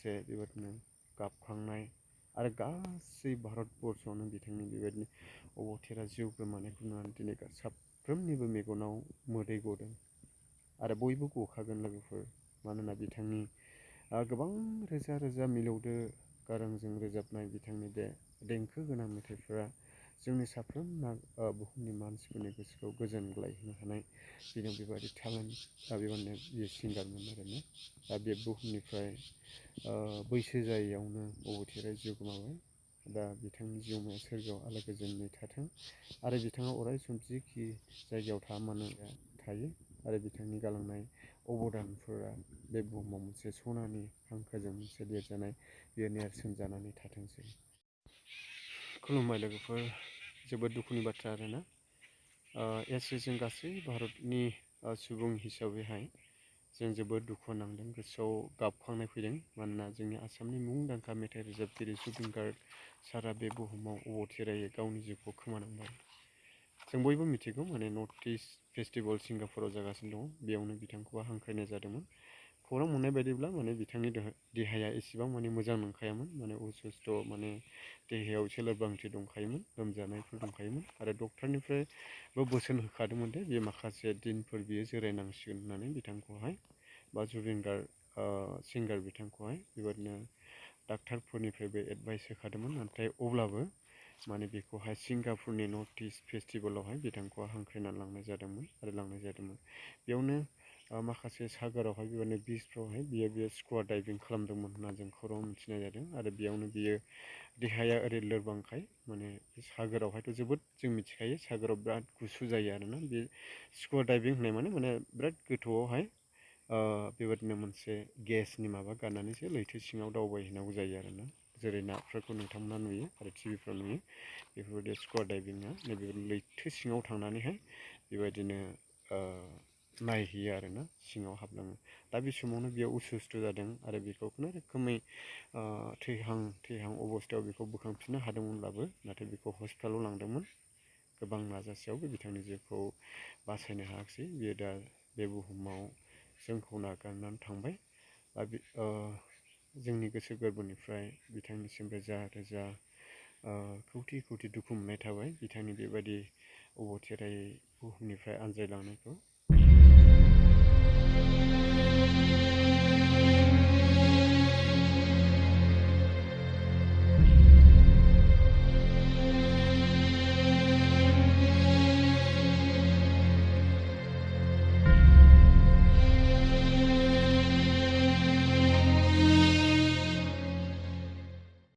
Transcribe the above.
मोनसे बेबायदिनो गाबखांनाय आरो गासै भारतबर्षआवनो बिथांनि बेबायदिनो अबथिरा जिउ गोमानायखौ नुनानै दिनै साफ्रोमनिबो मेगनाव मोदै गदों आरो बयबो गखागोन लोगोफोर। मानोना बिथांनि गोबां रोजा रोजा मिलौदो गारांजों रोजाबनाय बिथांनि बे देंखो गोनां मेथाइफोरा जोंनि साफ्रोम बुहुमनि मानसिफोरनि गोसोखौ गोजोनग्लाय होनो हानाय बेनाव बेबायदि टेलेन्ट बेबायदिनो बियो सिंगारमोन आरोना। दा बे बुहुमनिफ्राय बैसो जायैयावनो अबथिरायै जिउ गोमाबाय। दा बिथांनि जिउमाया सोरगोआव आलो गोजोनै थाथों आरो बिथाङा अराय सम जिखि जायगायाव थाया मानो थायो आरो बिथांनि गालांनाय अबदानफोरा बे बुहुमाव मोनसे सनानि हांखोजों मोनसे लिरजानाय बेयो नेरसोन जानानै थाथोंसै। खुलुमबाय लोगोफोर, जोबोद दुखुनि बाथ्रा आरोना। एसे जों गासै भारतनि सुबुं हिसाबैहाय जों जोबोद दुखु नांदों, गोसोआव गाबखांनाय फैदों। मानोना जोंनि आसामनि मुंदांखा मेथाइ रोजाबगिरि जुबिन गार्ग सारा बे बुहुमाव अबथिरायै गावनि जिउखौ खोमानांबाय। जों बयबो मिथिगौ माने नर्थ इस्ट फेस्टिभेल सिंगापुराव जागासिनो दङ, बेयावनो बिथांखौ हांख्रायनाय जादोंमोन। खौरां मोननाय बायदिब्ला माने बिथांनि देहाया एसेबां माने मोजां नंखायामोन, माने असुस्थ, माने देहायाव एसे लोरबांथि दंखायोमोन, लोमजानायफोर दंखायोमोन आरो डक्टरनिफ्रायबो बोसोन होखादोंमोन दे बे माखासे दिनफोर बियो जिरायनांसिगोन होननानै बिथांखौहाय, बा जुबिन गार्ग सिंगार बिथांखौहाय बेबादिनो डाक्टारफोरनिफ्रायबो एडभाइस होखादोंमोन। नाथाय अब्लाबो माने बेखौहाय सिंगापुरनि नर्थ इस्ट फेस्टिभेलावहाय बिथांखौ हांख्रायनानै लांनाय जादोंमोन। बेयावनो माखासे सागोरावहाय बेबादिनो बिचफ्रावहाय बियो स्कुबा डाइभिं खालामदोंमोन होनना जों खौरां मिथिनाय जादों। आरो बेयावनो बियो देहाया ओरै लोरबांखाय माने सागोरावहायथ' जोबोद जों मिथिखायो सागोराव बिराद गुसु जायो आरोना। बे स्कुबा डाइभिं होननाय माने बिराद गोथौआवहाय बेबादिनो मोनसे गेसनि माबा गारनानैसो लैथो सिङाव दावबायहैनांगौ जायो आरोना। जेरै नाफोरखौ नोंथांमोना नुयो आरो टिभिफ्राव नुयो, बेफोरबायदि स्कुबा डाइभिंआ नैबे लैथो सिङाव थांनानैहाय बेबायदिनो नायहैयो आरोना, सिङाव हाबलाङो। दा बे समावनो बेयाव उसुस्थ जादों आरो बेखौ खुनुरोखोमै थैहां अबस्थायाव बेखौ बोखांफिननो हादोंमोनब्लाबो, नाथाय बेखौ हस्पिटालाव लांदोंमोन। गोबां नाजासेयावबो बिथांनि जिउखौ बासायनो हायाखिसै। बियो दा बे बुहुमाव जोंखौ नागारनानै थांबाय। जोंनि गोसो गोरबोनिफ्राय बिथांनिसिम रोजा रोजा खौथि खौथि दुखु मोननाय थाबाय बिथांनि बेबायदि अबथिरायै बुहुमनिफ्राय आनज्रायलांनायखौ